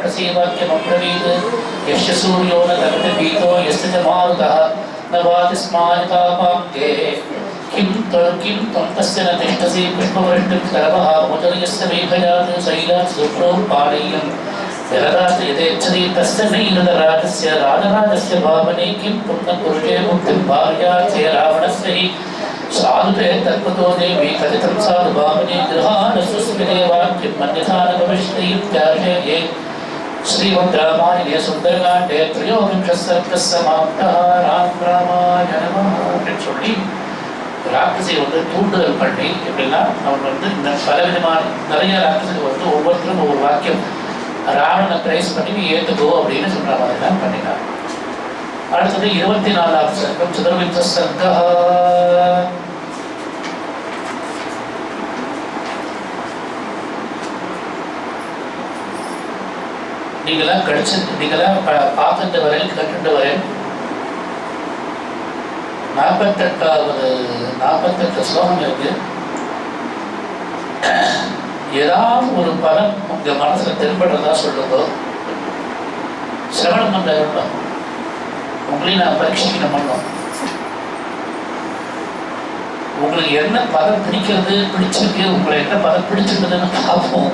राक्षसी वाक्यमब्रवीत् यस्य सूर्यो न दग्धपीतो यस्य च मारुतः न वातिस्मानितापाङ्गे किं त्वं तस्य न तिष्ठसि पुष्पवृष्टिस्तरवः मोचर्यस्य मेघयात् शैलात् सुप्रोपाणीयम् जलदात् यथेच्छति तस्य नैरदराजस्य राजराजस्य भावने किं पुण्यपुरुषे मुक्तिं भार्यार्थे रावणस्य हि साधुते तत्त्वतो देवी कथितं साधु भावने गृहानस्वस्मिदेवाक्यं मन्यथा न भविष्यतीत्यार्षे श्रीमद्रामायणे सुन्दरकाण्डे त्रयोविंशः सर्गः समाप्तः रामाय नमः அப்படின்னு சொல்லி ராட்சசியை தூண்டுதல் பண்ணி எப்படின்னா அவன் இந்த பலவிதமான நிறைய ராட்சசிகள் ஒவ்வொருத்தரும் ஒவ்வொரு வாக்கியம் ராவணனை பிரைஸ் பண்ணி நீ ஏற்றுக்கோ அப்படின்னு சொல்ற மாதிரி தான் பண்ணினார். அடுத்தது 24வது சர்க்கம் சதுர்விம்ச சர்க்கா. நீங்களாம் பார்த்துட்டு வரேன் கற்றுட்டு வரேன் 48 ஸ்லோகம் இருக்கு. ஏதாவது ஒரு பலம் உங்க மனசுல தென்படுறதா சொல்லுங்க. சிரவணம் பண்ற உங்களையும் நான் பரீட்சிக்கணும் பண்ணோம். உங்களுக்கு என்ன பதம் பிடிச்சிருக்கு உங்களை என்ன பதம் பிடிச்சிருக்குதுன்னு பார்ப்போம்.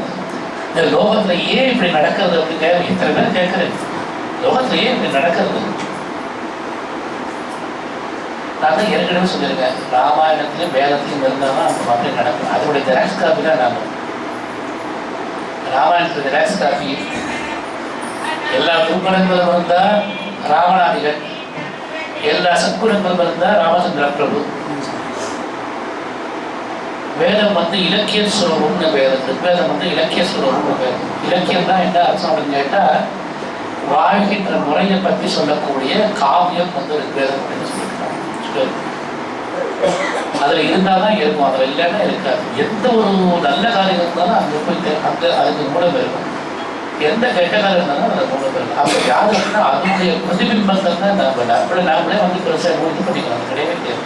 இந்த லோகத்துல ஏன் இப்படி நடக்கிறது அப்படின்னு இத்தனை பேர் கேட்கறேன். லோகத்துல ஏன் இப்படி நடக்கிறது? நான் தான் ஏற்கனவே சொல்லியிருக்கேன், ராமாயணத்திலையும் வேதத்திலையும் இருந்தாலும் அந்த மாதிரி நடக்கும். அதோடைய ஜெராக்ஸ் காப்பி தான் நாங்கள். ராமாயணத்துக்கு ஜெராக்ஸ் காப்பி எல்லா துர்குணங்களும் இருந்தால் ராமநாதிகள், எல்லா சத்குணங்களும் இருந்தால் ராமச்சந்திர பிரபு. வேதம் இலக்கிய சுலபம்னு வேதம், ரிக்வேதம் இலக்கிய சுலபம்னு வேதம். இலக்கியம்னா என்ன அர்த்தம் அப்படின்னு கேட்டால் வாழ்கின்ற முறையை பற்றி சொல்லக்கூடிய காவியம் ரிக்வேதம் அப்படின்னு சொல்லியிருக்காங்க. அதுல இருந்தாதான் இருக்கும், அதுல இல்லைன்னா இருக்காது. எந்த ஒரு நல்ல காரியம் இருந்தாலும் அங்கே போய் அதுக்கு மூலம் இருக்கும். எந்த கெட்ட காரியம் இருந்தாலும் அதை மூலம் இருக்கும். அப்போ யாரு அப்படின்னா அதனுடைய பிரதிபிம்பங்கள் தான் அப்படி நாமளே பெருசாக இது பண்ணிக்கலாம். அது கிடையவே கிடையாது.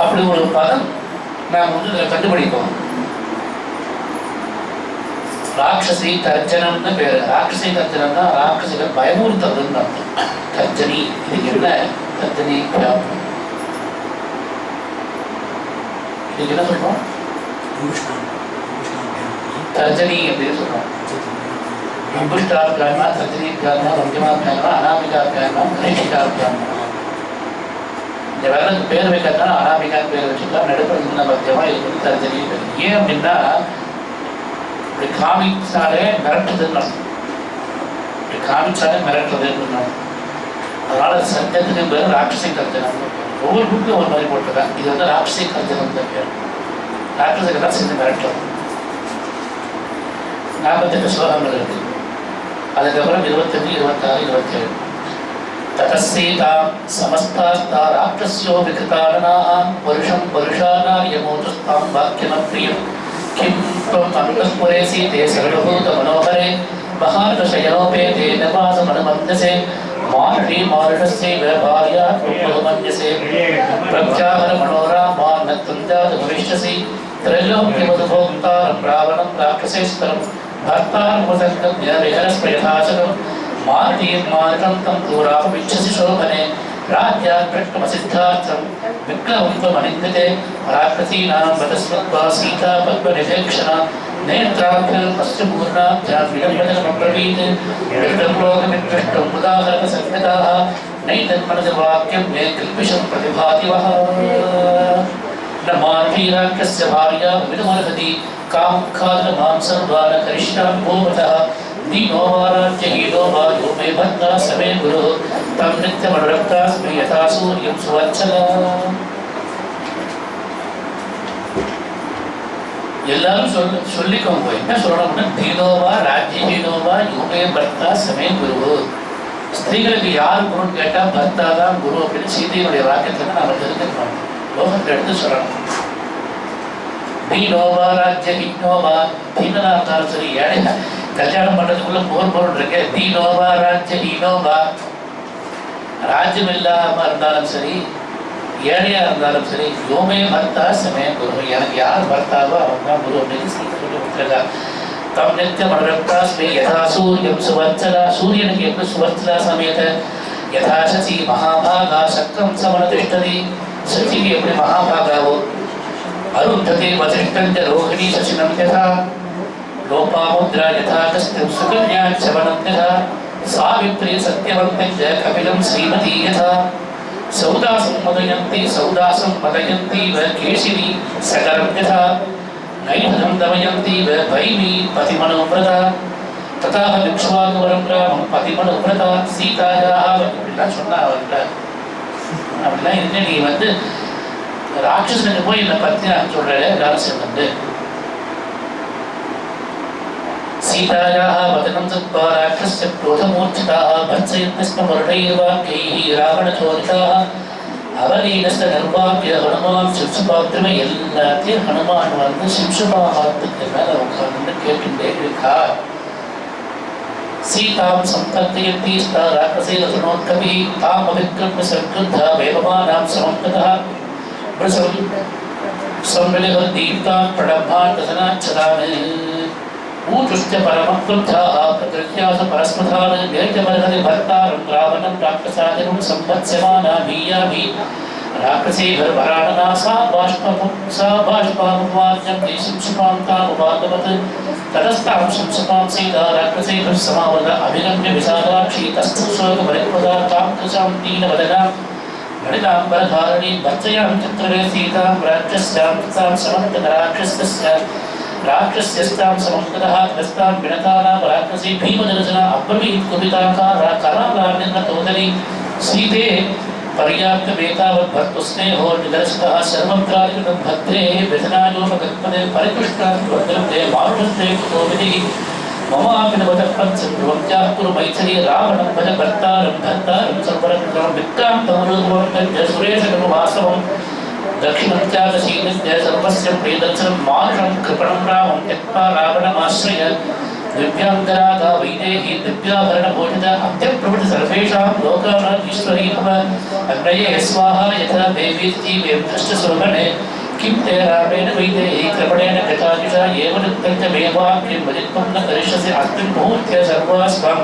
அப்படி ஒரு பதம் நாம் இதில் கண்டுபிடிப்போம். ராட்சசி தர்ஜனம்னு பேரு. ராட்சசி தர்ஜனம் தான் ராட்சசிகள் பயமுறுத்துறதுன்னு அர்த்தம். தர்ஜனி, இதுக்கு என்ன தர்ஜனி? இதுக்கு என்ன சொல்றோம்? தர்ஜனி அப்படின்னு சொல்றோம். அம்புஷ்டாபியானா, தர்ஜனிபியானா, ரம்யமாபியானா, அனாமிகாபியானா, கணிஷிகாபியானா. இந்த வேலைக்கு பேர் வைக்கிறதுனால அனாமிகான்னு பேர் வச்சுக்கலாம். நடுப்பது பத்தியமா இது தர்ஜனி. ஏன் அப்படின்னா இப்படி காமிச்சாலே மிரட்டுதுன்னு அர்த்தம். இப்படி காமிச்சாலே மிரட்டுறதுன்னு அர்த்தம். அதனால சத்தியத்துக்கு பேர் ராட்சசி கர்ஜனம். ஒவ்வொரு புக்கும் ஒரு மாதிரி போட்டிருக்காங்க. இது ராட்சசி கர்ஜனம் தான் பேர். ராட்சசிக்கு தான் சேர்ந்து மிரட்டுறது. 48 ஸ்லோகங்கள் இருக்கு. அதுக்கப்புறம் 25, 26, 27. ததசீதாம் சமஸ்தாஸ்தா ராட்சஸ்யோ விகதாரணாம் வருஷம் வருஷானாயமோதுஸ்தாம் வாக்கியமப்ரியம் किं त्वं अन्तःपुरे सीते सर्वभूतमनोहरे महार्षशयनोपेते नवासमनुमन्यसे मारुषी मारुषस्यैव भार्या त्वमनुमन्यसे प्रत्याहरमनोरामान् न त्वं जातु भविष्यसि त्रैलोक्यमधुभोक्तारं रावणं राक्षसेश्वरं भर्तारमुपसर्गम्य विहरस्प्रयथाशकं मारुतीं मारुतं तं दूरापमिच्छसि शोभने राज्यात् पृष्ठमसिद्धार्थं विक्रमं त्वमनिन्दिते राक्षसीनां वदस्वत्वा सीता पद्मनिवेक्षणा नेत्राभ्यां पश्चिमपूर्णाभ्यां विडम्बनमब्रवीत् विष्टं उदाहरणसंहिताः नैतन्मनसवाक्यं मे किल्बिषं प्रतिभाति वः न मार्गीराक्षस्य भार्या विदमर्हति कामुखादमां सर्वान् करिष्यामि भूमतः दीनो वा राज्यहीनो वा यो मे भर्ता समे गुरुः तं नित्यमनुरक्तास्मि यथा सूर्यं सुवत्सला. எல்லாரும் சொல்லிக்கோங்க. என்ன சொல்லணும்னா தீனோவா ராஜ்யஹீனோவா யோமே பர்த்தா சமே குரு. ஸ்திரீகளுக்கு யார் குருன்னு கேட்டா பர்த்தா தான் குரு அப்படின்னு சீதையினுடைய வாக்கியத்தை நாம தெரிஞ்சுக்கணும். லோகத்தை எடுத்து சொல்லணும். தீனோவா ராஜ்யஹீனோவா, தீனனா இருந்தாலும் சரி, ஏழை கல்யாணம் பண்றதுக்குள்ள போர் இருக்கு. தீனோவா ராஜ்யஹீனோவா, ராஜ்யம் இல்லாம இருந்தாலும் சரி, ஏழையா இருந்தாலும் சரி, யோமே பர்த்தா சமய குரு, எனக்கு யார் பர்த்தாவோ அவங்க தான் குரு அப்படின்னு சொல்லி விட்டுருக்கா. தம் நித்தியம் அனுரக்தாஸ்மி யதா சூரியம் சுவர்ச்சலா, சூரியனுக்கு எப்படி சுவர்ச்சலா சமயத்தை யதா சசி மகாபாகா சக்கரம் சமனதிஷ்டதி, சசிக்கு எப்படி மகாபாகாவோ அருந்ததே வதிஷ்டஞ்ச ரோகிணி சசினம் யதா லோபாமுத்ரா யதா கஸ்திம் சுகன்யான் சவனம் யதா சாவித்ரி சத்யவந்தஞ்ச கபிலம் ஸ்ரீமதி யதா சௌதாசம் மதயந்தி வ கேசினி சகரம் யதா நைதம் தமயந்தி வ பைமி பதிமனோவ்ரதா ததா விக்ஷ்வாகவரம் ராமம் பதிமனோவ்ரதா சீதாயாக இப்படிலாம் சொன்னா அவர்கிட்ட. அப்படிலாம் இருந்து நீ வந்து ராட்சசனுக்கு போய் என்னை பத்தி நான் சொல்றேன் எல்லாரும் சேர்ந்து. सीतायाः वदनं दत्त्वा राक्षसस्य क्रोधमूर्छिताः भर्त्सयन्तिस्मवर्णैर्वाक्यैः रावणचोदिताः அவலீனஸ்த நிர்வாகிய ஹனுமான் சிம்சுபாத்திரமே எல்லாத்தையும் ஹனுமான் வந்து சிம்சுபாத்திரத்துக்கு மேல உட்கார்ந்து கேட்டுட்டே இருக்கா. சீதாம் சம்பத்தயந்தி ஸ்தா ராட்சசேன சுனோத்கபி தாம் அவிக்ரம்ய சம்க்ருத்தா வேகமானாம் சமந்ததா பிரசம் சம்மிலிவ தீப்தாம் பிரடம்பான் தசனாச்சதானே ஊற்றுஷ்ட பரமக்ருத்தாः பிரகிருத்யாச பரஸ்மதான வேஜமர்ஹதி பர்த்தாரம் ராவணம் ராட்சசாதினம் சம்பத்ஸ்யமானா வீயாமி ராட்சசேபர்வராணனா சா பாஷ்பாமுவார்ஜம் தேசிம்சுபாம் தாமுபாதவத் ததஸ்தாம் சம்சுபாம் சீதா ராட்சசேபர் சமாவத அபிரம்ய விசாலாட்சி தஸ்து ஸ்வர்கபரிப்பதா தாம் துசாம் தீனவதனாம் மணிதாம்பரதாரணி பர்ச்சயாம் சித்திரே சீதாம் ராட்சஸ்யாம் தாம் சமந்தன ராட்சஸ்ய राक्षस्यस्तां समन्ततः तस्तां विनतानां राक्षसी भीमदर्शना अब्रवीत् कुपिताकार करालार्निर्नतोदरी सीते पर्याप्तमेतावत् भर्तुस्नेहो निदर्शितः सर्वत्रादिकृतं भद्रे व्यसनायोपकल्पने परिपुष्टान् वर्धन्ते मारुषन्ते कुतोविधिः ममापि न वदः पञ्चध्रुवं कुरु मैथिली रावणं भज भर्तारं सर्वरक्षणं विक्रान्तमरूपं तञ्च सुरेशकनुवासवं दक्षिणत्यागशीलस्य सर्वस्य प्रियदर्शनं मानुषं कृपणं रामं त्यक्त्वा रावणमाश्रय दिव्याङ्गरागा वैदेही दिव्याभरणभूषिता अत्यप्रभृति सर्वेषां लोकानां ईश्वरी भव अग्नये स्वाहा यथा देवीति वेदृष्टस्वभने किं ते रामेण वैदेही कृपणेन गतायुषा एव नित्यं च मे वाक्यं वदित्वं न करिष्यसि अस्मिन् मुहूर्ते सर्वास्वां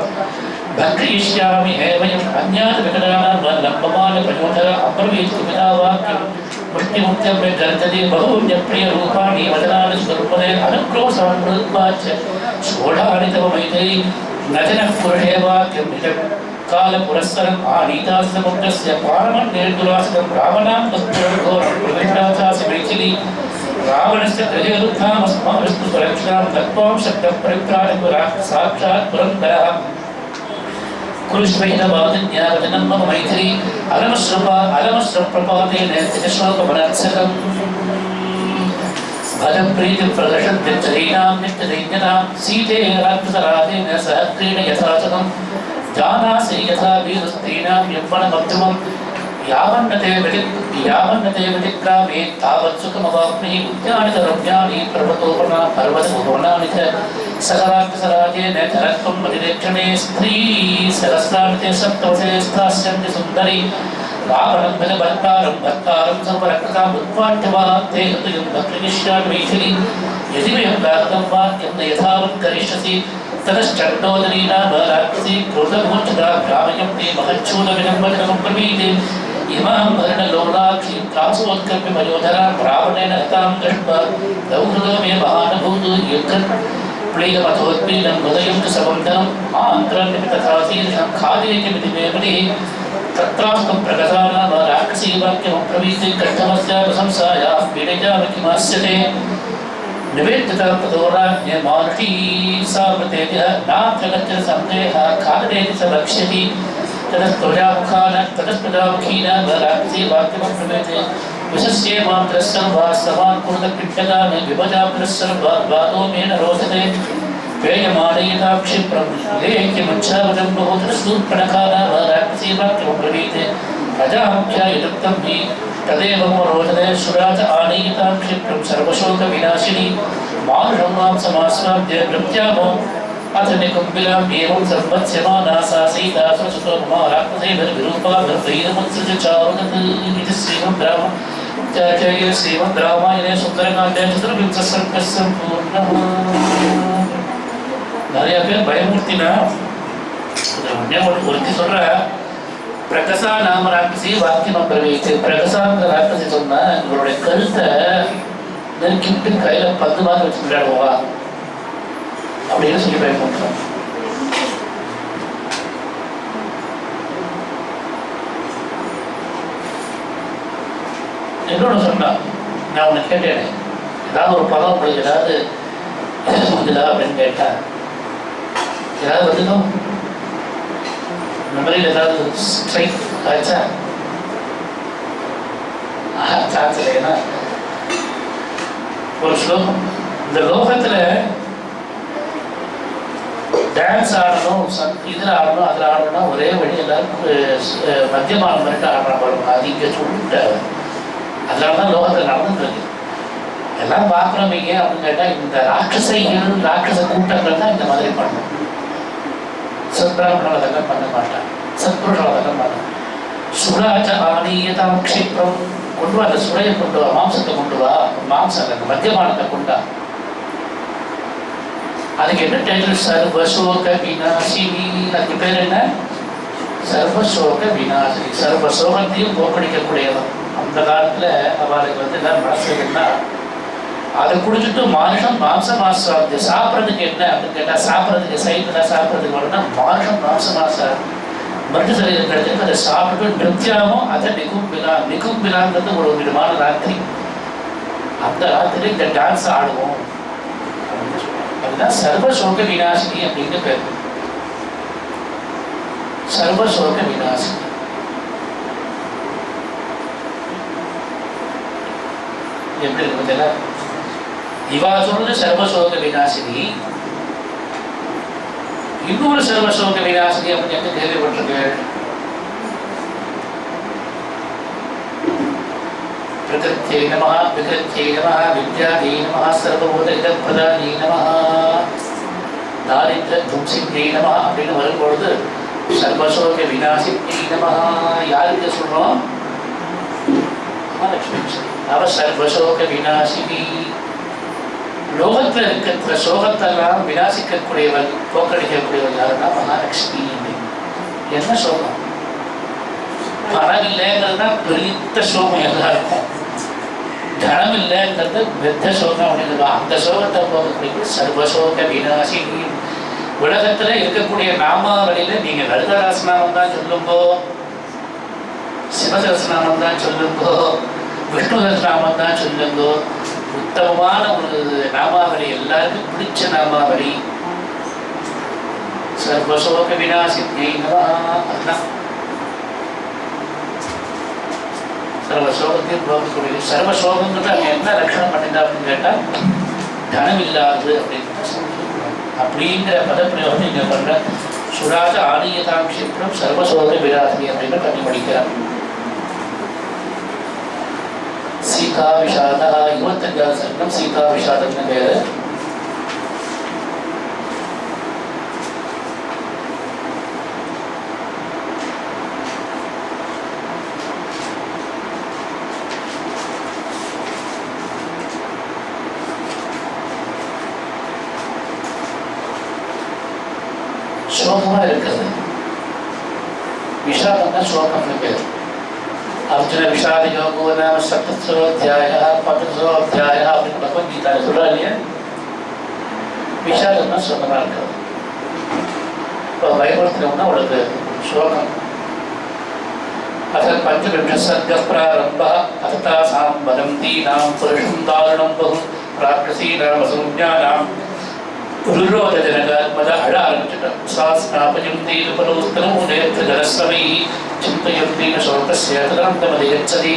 भक्षयिष्यामि एवम् अन्यात् विकटानां लम्बमानप्रयोधः अब्रवीत् कुपिता वाक्यं मुष्टिमुक्तं मे गर्जति बहुन्यप्रियरूपाणि वदनानि स्वरूपदे अनुक्रोशान्मृत्वाच्च षोडानि तव मैथिली न जनः पुरुषे वाक्यं निजं कालपुरस्सरम् आनीतास्तमुद्रस्य पारमन्नेर्दुरासितं रावणां तत्पुरघोरं प्रतिष्ठाचासि मैथिली रावणस्य गजरुद्धामस्माविष्णुस्वरक्षां दत्त्वां शब्दपरित्राणिपुरा साक्षात् पुरन्दरः कुरुष्वैनवादिन्या वचनं मम मैथिली अलमश्रप्रपातेन तिजश्लोकमनत्सकम् भजप्रीतिं प्रदर्शन्त्यच्चरीणां नित्यदैन्यतां सीते राक्षसराजेन सह क्रीड यथाचनं जानासि यथा वीरस्त्रीणां यौवनमध्यमं यावन्नते व्यतिक्रामे तावत् सुखमवाप्नुहि उद्यानितरम्यानि पर्वतोपवनानि च सकराक्षसराजेन धरत्वं प्रतिरेक्षणे स्त्री सहस्रान्ते सप्तवसे स्थास्यन्ति सुन्दरी रावणं भज भर्तारं सर्वरक्षसाम् उत्पाट्यवा ते हृदयं भक्तिनिष्यामि मैथिली यदि वयं गातं वाक्यं न यथावत् करिष्यसि ततश्चण्डोदरी नाम राक्षसी क्रोधमूर्छिता भ्रामयं ते महच्छूलविलम्बनमुपमीते इमां वर्णलोलाक्षीं त्रासोत्कर्प्य मयोधरां रावणेन हतां दृष्ट्वा दौहृदो मे महानुभूतो युद्धं प्लीलमथोत्पीनं हृदयं च सवन्दनम् आन्त्रन्यपि तथा शीर्षं खादेयमिति मे मतिः तत्रास्तं प्रगता नाम राक्षसी वाक्यमब्रवीत् कष्टमस्याः प्रशंसायाः पीडिताः किमास्यते निवेद्यतां ततो राज्ञे मानुषी सा प्रतेजः नात्र सन्देहः खादेति स वक्ष्यति ततस्प्रजामुखीन राक्षसी वाक्यमब्रवीत् विशस्ये मात्रस्सर्वाः समान् कुरुतकृत्यगान् विभजाप्रस्सर्वाद्वादो मे न रोचते पेयमानयिता क्षिप्रं लेख्यमुच्छावजं बहुतरसूर्पणखानाः राक्षसी वाक्यमब्रवीत् प्रजामुख्या युक्तं हि तदेव मम रोचते सुराज आनयिता क्षिप्रं सर्वशोकविनाशिनी मानुषं मां समास्वाद्य नृत्यामो अथनिकुम्बिलाम् एवं सर्वस्यमाना सा सीता स्वसुतो मम राक्षसेभिर्विरूपा भर्तैरमुत्सृज्य चारुदत्त श्रीमद् श्रीमद्रामायणे सुन्दरकाण्डे चतुर्विंशः सर्गः सम्पूर्णः. நிறைய பேர் பயமுறுத்தினா ஒருத்தி சொல்ற பிரகசா நாம ராட்சி வாக்கியம் பிரவேசித்து பிரகசாங்கிற ராட்சி சொன்னா இவருடைய கருத்தை நெருக்கிட்டு கையில 10 மாதிரி வச்சு விளையாடுவா அப்படின்னு சொல்லி பயன்படுத்துறோம். என்னோட சொன்னா நான் உன்னை கேட்டேன் ஏதாவது ஒரு பதம் உங்களுக்கு ஏதாவது வந்துதா அப்படின்னு கேட்டேன். ஏதாவது வந்துதோ மெமரியில் ஏதாவது ஸ்ட்ரைக் ஆச்சா சான்ஸ் இல்லைன்னா ஒரு ஸ்லோகம் இந்த லோகத்துல டான்ஸ் ஆடணும் இதில் ஆடணும் அதில் ஆடணும்னா ஒரே வழி எல்லாருக்கும் மத்தியமான மாதிரி ஆடுறாங்க பாருங்க. அது இங்கே சொல்லிட்டாரு. அதனால தான் லோகத்தில் நடந்துருக்கு. எல்லாம் பார்க்குறோம் இங்கே அப்படின்னு கேட்டால் இந்த ராட்சச கூட்டங்கள் தான் இந்த மாதிரி பண்ணணும். சத்பிராமணம் பண்ண மாட்டான், சத்புருஷம் பண்ண சுராஜ ஆனீயதாம் க்ஷிப்ரம் கொண்டு வா, அந்த சுரையை கொண்டு வா, மாம்சத்தை கொண்டு வா, மாம்சம் அந்த மத்தியமானத்தை கொண்டா. அதுக்கு என்ன டைட்டில்? சர்வசோக விநாசினி. அதுக்கு பேர் என்ன? சர்வசோக விநாசினி. சர்வசோகத்தையும் போக்கடிக்கக்கூடியவன். அந்த காலத்தில் அவளுக்கு எல்லாம் மனசுன்னா அதை குடிச்சிட்டு மானுஷம் மாம்சம் மாசாது. சாப்பிட்றதுக்கு என்ன அப்படின்னு கேட்டால் சாப்பிட்றதுக்கு சைட்டில் சாப்பிட்றதுக்கு வரணும்னா மானுஷம் மாம்சம் மாசாது மருட்டு சரீரம் கிடைச்சிருக்கு. அதை சாப்பிட்டு நிருத்தியாகவும் அதை நிகும்பிலாங்கிறது ஒரு விதமான ராத்திரி. அந்த ராத்திரி இந்த டான்ஸ் ஆடுவோம். அதுதான் சர்வசோக விநாசினி அப்படின்னு பேர். சர்வசோக விநாசினி. எப்படி இருக்கு? இவா சொல்றது சர்வசோக விநாசினி. இன்னொரு சர்வசோக விநாசினி அப்படின்னு கேள்விப்பட்டிருக்கு. பிரகிருத்யை நமஹ விக்ருத்யை நமஹ வித்யாயை நமஹ சர்வபூதஹிதப்பிரதாயை நமஹ தாரித்ர தும்சியை நமஹ அப்படின்னு வரும்பொழுது சர்வசோக விநாசியை நமஹ யாருக்கு சொல்றோம்? மகாலட்சுமி. அவ சர்வசோக விநாசினி. லோகத்தில் இருக்கிற சோகத்தெல்லாம் விநாசிக்கக்கூடியவன், போக்கடிக்கக்கூடியவன் யாருன்னா மகாலட்சுமி. என்ன சோகம்? பணம் இல்லைங்கிறது தான் பெரிய சோகம் எல்லாருக்கும். தனம் இல்லைங்கிறது பெத்த சோகம் அப்படின்னு. அந்த சோகத்தை போக்கக்கூடிய சர்வசோக விநாசினி. உலகத்துல இருக்கக்கூடிய நாமாவளியில நீங்க லலிதாசநாமம் தான் சொல்லுங்கோ, சிவசகஸ்ரநாமம் தான் சொல்லுங்கோ, விஷ்ணு சகஸ்ரநாமம் தான் சொல்லுங்கோ. உத்தமமான ஒரு நாமாவளி, எல்லாருக்கும் பிடிச்ச நாமாவளி சர்வசோக விநாசித்யை நமஹ. அதுதான் சர்வசோகத்தையும் போகக்கூடிய. சர்வசோகங்கிறது அங்கே என்ன லட்சணம் பண்ணிட்டா அப்படின்னு கேட்டால் தனம் இல்லாது அப்படின்னு அப்படிங்கிற பதப்பிரயோகம் இங்கே பண்ற. சுராஜ ஆனீயதாம் க்ஷிப்ரம் சர்வசோக விநாசினி அப்படின்னு பண்ணி படிக்கிறார். சீதா விஷாதா 25வது சர்க்கம் சீதா விஷாதம்னு பேரு. சோகமா இருக்கிறது. விஷாதம்னா சோகம்னு பேர். அர்ஜுன விஷாத யோகோ நாம சப்தஸ்ரோத்யாய பதஸ்ரோத்யாய அப்படின்னு பகவத்கீதால சொல்றா இல்லையா? விஷாதம்னா சோகமா இருக்கிறது. இப்போ பயப்படுத்தினோம்னா உனக்கு சோகம். அத பஞ்சவிம்ச சர்க பிராரம்ப அதாசாம் வதந்தீனாம் புருஷம் தாருணம் பகு ராட்சசீனாம் அசூஞானாம் ருரோதஜனகாத்மத அழ ஆரம்பிச்சுட்டான். சாஸ்நாபஜந்தி பரோஸ்தனோ நேற்று ஜலஸ்வமை चिन्तयन्तीन शोकस्य तदन्तमधिगच्छति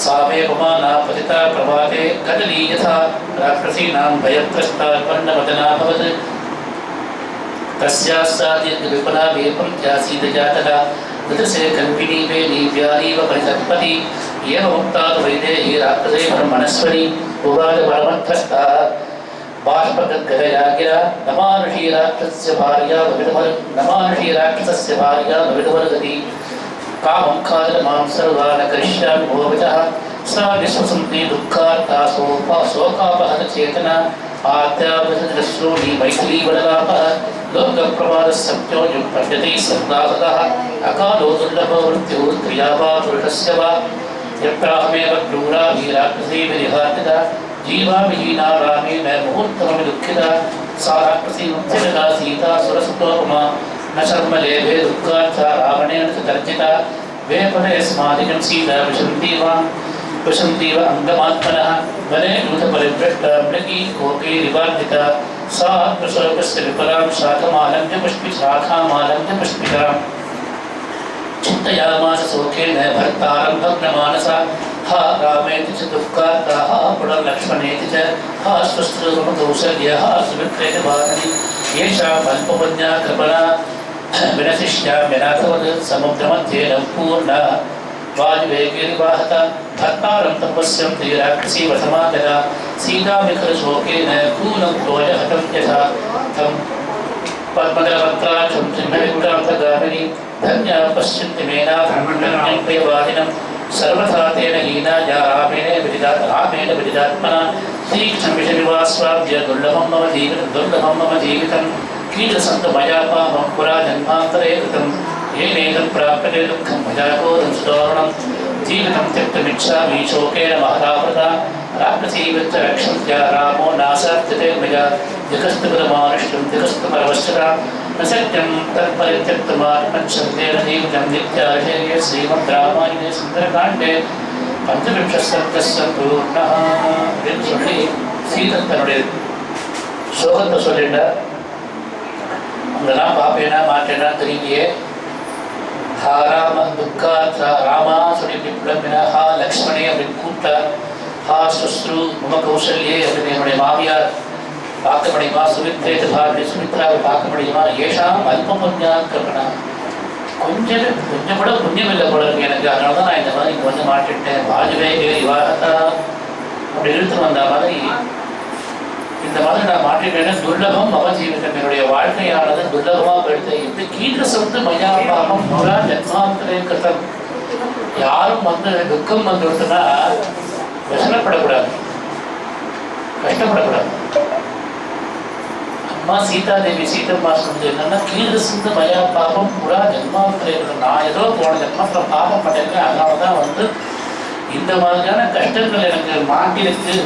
सामे पुमाना पतिता प्रभाते कदली यथा राक्षसीनां भयत्रस्ता वर्णवदनाभवत् तस्यास्सादीर्घविपला वेपं त्यासीदजातका मृतसे कल्पिनी वेणी व्यालीव परिसत्पति एवमुक्ता तु वैदेही राक्षसे ब्रह्मणस्वरी उवाच परमर्थस्ता बाष्पगद्गदया गिरा नमानुषीराक्षस्य भार्या नमानुषीराक्षस्य भार्या भवितवर्गति कामं खादमां सर्वा न करिष्यामि भोवचः सा विश्वसन्ति दुःखार्ता शोकापहतचेतना आद्यावृतश्रोणी मैथिली वरदापः लोकप्रवादसत्योऽयं पठ्यते सदा सदः अकालो दुर्लभो मृत्युः क्रिया वा पुरुषस्य वा यत्राहमेव क्रूरा वीराक्षसी विरिहातिता जीवा विहीना रामेण मुहूर्तमपि दुःखिता सा राक्षसी मुक्तिजगा सीता सुरसुतोपमा न शर्मलेभे दुःखार्था रावणेन च तर्जिता वेपने स्मादिकं सीता विशन्तीव अङ्गमात्मनः वने यूथपरिभ्रष्टा मृगी कोपे रिवार्जिता सा प्रसर्गस्य विपरां शाखामालम्ब्य पुष्पितां चिन्तयामास शोकेन भर्तारं भग्नमानसा हा रामेति च दुःखार्ता हा पुनर्लक्ष्मणेति च हा स्वस्त्रकौसल्य हा सुमित्रेति भावनि येषाम् अल्पपुण्या कृपणा विनशिष्याम्यनाथवत् समुद्रमध्ये नवपूर्णा वायुवेगैर्वाहता भर्तारं तपस्यं राक्षसी वसमागता सीताविखरशोकेन कूलं तोयहतं यथा तं पद्मदलपत्राक्षं चिह्नविक्रान्तगामिनी धन्या पश्यन्ति मेनाधर्मण्यं प्रियवादिनं सर्वथा तेन हीना या रामेण विदितात्मना तीक्ष्णविषविवास्वाद्य दुर्लभं मम जीवितं कीटसन्त मया पापं पुरा जन्मान्तरे कृतं येनेदं प्राप्यते दुःखं मया घोरं सुदारुणं जीवितं त्यक्तुमिच्छामि शोकेन महदावृता राक्षसीवच्च रक्षन्त्या रामो नासाध्यते मया जगस्तपदमानुष्यं जगस्तपरवश्यता न सत्यं तत्परित्यक्तमात्मच्छन्देन जीवितं नित्याशेर्य श्रीमद् रामायणे सुन्दरकाण्डे पंचविंशः सर्गः सम्पूर्णः என்று சொல்லி சீதன் தன்னுடைய சோகத்தை சொல்லிட்டார். அங்கெல்லாம் பார்ப்பேனா மாட்டேனா தெரியலையே. ஹா ராம துக்கார்த்தா ராமா சொல்லி இப்படி புலம்பினா, ஹா லக்ஷ்மணே அப்படின்னு கூப்பிட்டார். ஹா சுஸ்ரு மம கௌசல்யே அப்படின்னு என்னுடைய மாமியார் பார்க்க முடியுமா, சுமித்ரேது பாரதி சுமித்ராவை பார்க்க முடியுமா, ஏஷாம் அல்ப புண்ணியா கற்பனா கொஞ்சம் கூட புண்ணியம் இல்லை போல இருக்கு எனக்கு, அதனால தான் நான் இந்த மாதிரி இங்கே வந்து மாட்டிட்டேன். வாஜ்பேயி விவாகத்தா அப்படி இழுத்து வந்த மாதிரி இந்த மாதிரி நான் மாட்டிட்டேன்னா துர்லபம் அவஜீவிதம், என்னுடைய வாழ்க்கையானது துர்லபமாக போயிடுது. எப்படி கீழசத்து மயாபாகம் முரா ஜன்மாந்திரே கிருத்தம். யாரும் வந்து துக்கம் வந்து விட்டுனா விஷமப்படக்கூடாது, கஷ்டப்படக்கூடாது. அம்மா சீதாதேவி சீதம்மா சொன்னது என்னன்னா, கீழசத்து மயா பாபம் முரா ஜன்மாந்திரே கிருத்தம். நான் ஏதோ போன ஜன்மத்தில் பாபம் பண்ணிருக்கேன், அதனால தான் வந்து இந்த மாதிரியான கஷ்டங்கள் எனக்கு மாட்டிருக்கு.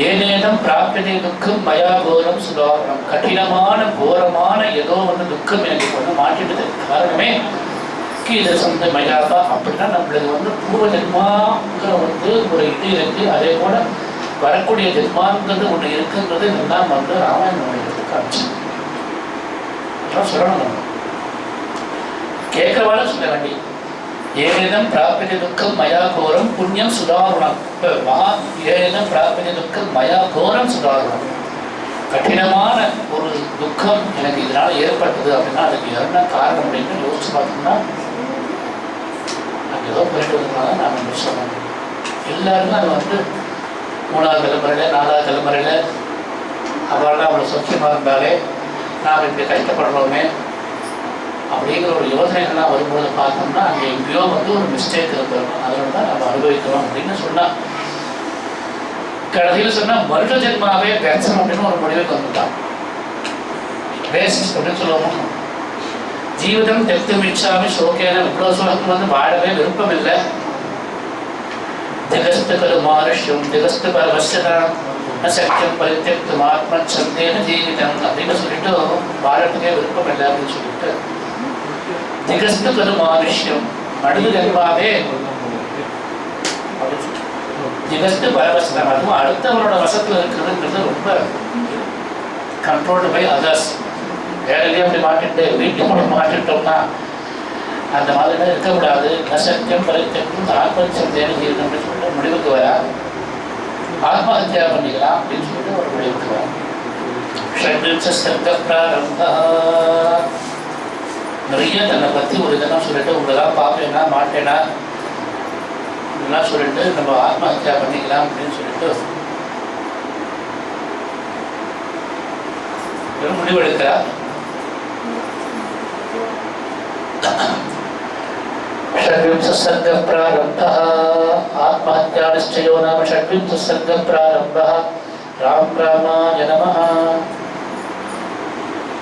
ஏனேனம் பிராப்தியதே துக்கம் மயா கோரம் சுதாரணம். கடினமான கோரமான ஏதோ வந்து துக்கம் எனக்கு வந்து மாட்டிடுது. காரணமே கீழசந்த மயாபா. அப்படின்னா நம்மளுக்கு வந்து பூர்வ ஜென்மாங்கிற வந்து ஒரு இது இருக்கு, அதே போல வரக்கூடிய ஜென்மாங்கிறது ஒன்று இருக்குங்கிறது எல்லாம் வந்து ராமாயணம் எடுத்து காமிச்சு சொல்லணும். நம்ம கேட்கறவாட சொல்ல வேண்டி ஏனேதம் பிராப்தியதே துக்கம் மயா கோரம் புண்ணியம் சுதாரணம். ஏனேதம் பிராப்தியதே துக்கம் மயா கோரம் சுதாரணம். கடினமான ஒரு துக்கம் எனக்கு இதனால ஏற்பட்டது அப்படின்னா அதுக்கு என்ன காரணம் அப்படின்னு யோசிச்சு பார்த்தோம்னா, நாங்கள் ஏதோ போயிட்டு வந்ததுனால நான் வந்து சொன்னேன். எல்லாருமே அது வந்து 3ஆவது தலைமுறையில் 4ஆவது தலைமுறையில் அவரெல்லாம் அவ்வளோ சொச்சமாக இருந்தாலே நாம் இப்படி கஷ்டப்படுறோமே அப்படிங்கிற ஒரு யோசனைகள்லாம் வரும்போது பார்த்தோம்னா அங்கே எங்கேயோ வந்து ஒரு மிஸ்டேக் இருக்கிறோம், அதனால தான் நம்ம அனுபவிக்கிறோம் அப்படின்னு சொன்னால். கடைசியில் சொன்னால் மருட ஜென்மாவே பெருசம் அப்படின்னு ஒரு முடிவுக்கு வந்துட்டான். வேஸ்ட் அப்படின்னு சொல்லுவோம். ஜீவிதம் தெக்தும் இச்சாமி சோகேன. இவ்வளோ சோகத்துக்கு வந்து வாழவே விருப்பம் இல்லை. திகஸ்து கரு மானுஷ்யம் திகஸ்து பரவசதான் சத்தியம் பரித்தியக்தும் ஆத்மச்சந்தேன ஜீவிதம் அப்படின்னு சொல்லிட்டு வாழறதுக்கே விருப்பம் இல்லை அப்படின்னு சொல்லிட்டு திகஸ்து கரு மானுஷ்யம் மனித ஜென்மாவே திகஸ்து பரவசதான். அதுவும் அடுத்தவரோட வசத்தில் இருக்கிறதுங்கிறது ரொம்ப கண்ட்ரோல்டு பை அதர்ஸ். வேலையிலேயே அப்படி மாட்டிட்டு வீட்டுக்கு மாட்டிட்டோம்னா அந்த மாதிரிலாம் இருக்கக்கூடாது. நசத்தியம் பரித்தியக்தும் ஆத்மச்சந்தேன ஜீவிதம் அப்படின்னு சொல்லிட்டு முடிவுக்கு வர ஆத்மஹத்யா பண்ணிக்கலாம் அப்படின்னு சொல்லிட்டு ஒரு முடிவுக்கு வர. நிறைய தன்னை பற்றி ஒரு இதெல்லாம் சொல்லிட்டு உங்களெல்லாம் பார்ப்பேனா மாட்டேனா இதெல்லாம் சொல்லிட்டு நம்ம ஆத்மஹத்யா பண்ணிக்கலாம் அப்படின்னு சொல்லிட்டு இவர் முடிவெடுக்கிறார். षड्विंशः सर्गः प्रारब्धः आत्महत्या निश्चयो नाम षड्विंशः सर्गः प्रारब्धः राम रामाय नमः।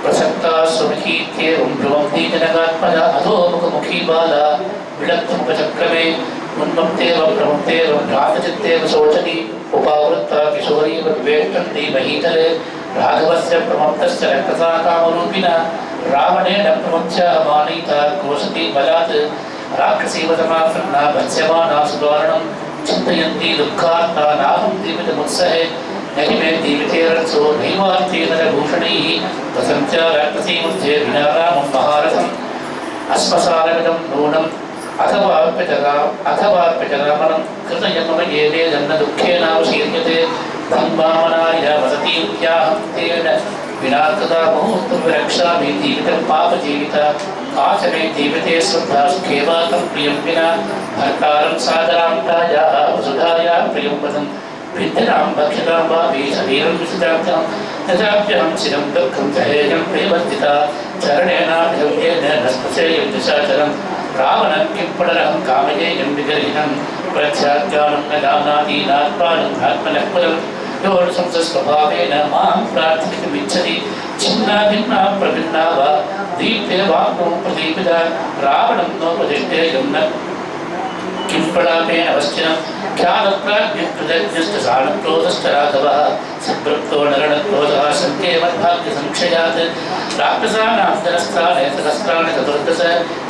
प्रसक्ता सुमुखीत्येवं ब्रुवन्ति जनकात्मजा अधोमुखमुखी बाला विलग्धमुपचक्रमे उन्मत्तेव प्रमुक्तेव भ्रातचित्तेव शोचति उपावृत्ता किशोरीव विवेष्टन्ति महीतले राघवस्य प्रमत्तस्य रक्तसाकामरूपिणा रावणेन प्रमुच्य मानीता क्रोशति बलात् राक्षसीव समापन्ना भत्स्यमाना सुदारुणं चिन्तयन्ति दुःखार्ता नाहं दीपितमुत्सहे नहि मे दीपितेरत्सो नैवार्ते नरभूषणैः प्रसन्त्या राक्षसी मध्ये विना रामं महारथम् अस्मसारमिदं नूनम् अथवाप्यजरामनं कृतयमये जन्मदुःखेनावशीर्यते धन्वामनाय वसति उद्याहं तेन विना तदा मुहूर्तविरक्षामि जीवितं पापजीविता आचमे जीविते श्रद्धा सुखेवा तं प्रियं विना भर्तारं सादरां तायाः वसुधायाः प्रियं वदन् विद्यतां भक्षतां वा वे शरीरं विसृजां तथाप्यहं शिरं दुःखं जहेयं प्रियवर्तिता चरणेनाभिधव्येन न स्पृशेयं दिशाचरं रावणं किं पुनरहं कामयेयं विगर्हितं प्रत्याज्ञानं न जानाति नात्मानं आत्मनः योऽनुसंसस्वभावेन मां प्रार्थितुमिच्छति छिन्ना भिन्ना प्रभिन्ना वा दीप्ते वाक्नो प्रदीपिता रावणं नोपदिष्टेयं न किं प्रलापेन अवस्थिनं ख्यातप्राज्ञप्रदज्ञस्तसानक्रोधश्च राघवः सद्वृत्तो नरणक्रोधः सन्त्येवद्भाग्यसंक्षयात् राक्षसानां जनस्थाने सहस्राणि चतुर्दश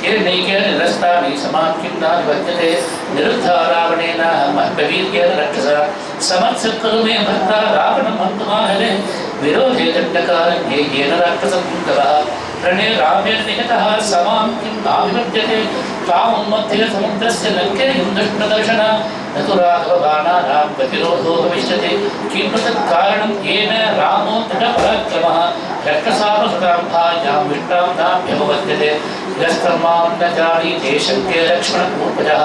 ये नैकेन निरस्तानि समां किं नाधिपद्यते निरुद्धा रावणेन महकवीर्येण रक्षसा समर्थ्यत्वं मे भर्ता रावणं हन्तुमाहरे विरोधे दण्डकारण्ये येन राक्षसं कुन्दवः रणे रामेण निहतः समां किं नाभिपद्यते कामं मध्ये समुद्रस्य लङ्केयं दुष्टदर्शना न तु राघवबाणानां गतिरोधो भविष्यति किं तत्कारणं येन रामो दृढपराक्रमः रक्षसापसुताम्भायां विष्टां नाभ्यपपद्यते यस्तं मां न जानीते शक्ये लक्ष्मणपूर्वजः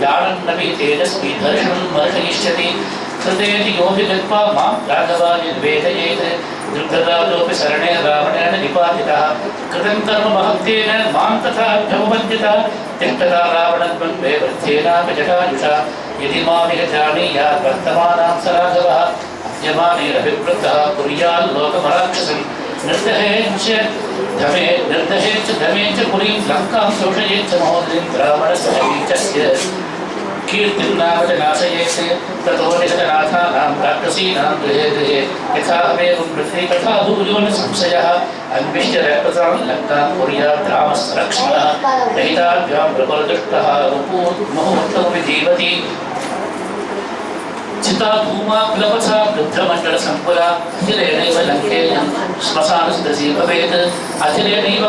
जानन्नपि तेजस्वी दर्शनं मर्शयिष्यति कृतेति योऽपि गत्वा मां राघवाय निवेदयेत् दुर्गदालोपि शरणे रावणेन निपातितः कृतं कर्म महत्तेन मां तथा भ्यपपद्यत तिष्ठता रावणद्वन्द्वे वृद्धेनापि जटायुषा यदि मामिह जानीयात् वर्तमानां स राघवः अद्यमानेरभिवृद्धः कुर्याल्लोकमराक्षसं निर्दहेच्च धमे च पुरीं लङ्कां शोषयेच्च महोदरीं रावणस्य वीचस्य कीर्तिं नावच नाशयेत् ततो निहतनाथानां राक्षसीनां गृहे गृहे यथा हवेवं पृथ्वी तथा भूयो न संशयः अन्विष्य रक्तसां लङ्कां कुर्यात् रामस्य लक्ष्मणः दयिताभ्यां प्रबलदुष्टः मुहूर्तमपि जीवति चिता धूमा कुलपथा वृद्धमण्डलसम्पुरा अचिरेणैव लङ्केयं श्मशानसदृशी भवेत् अचिरेणैव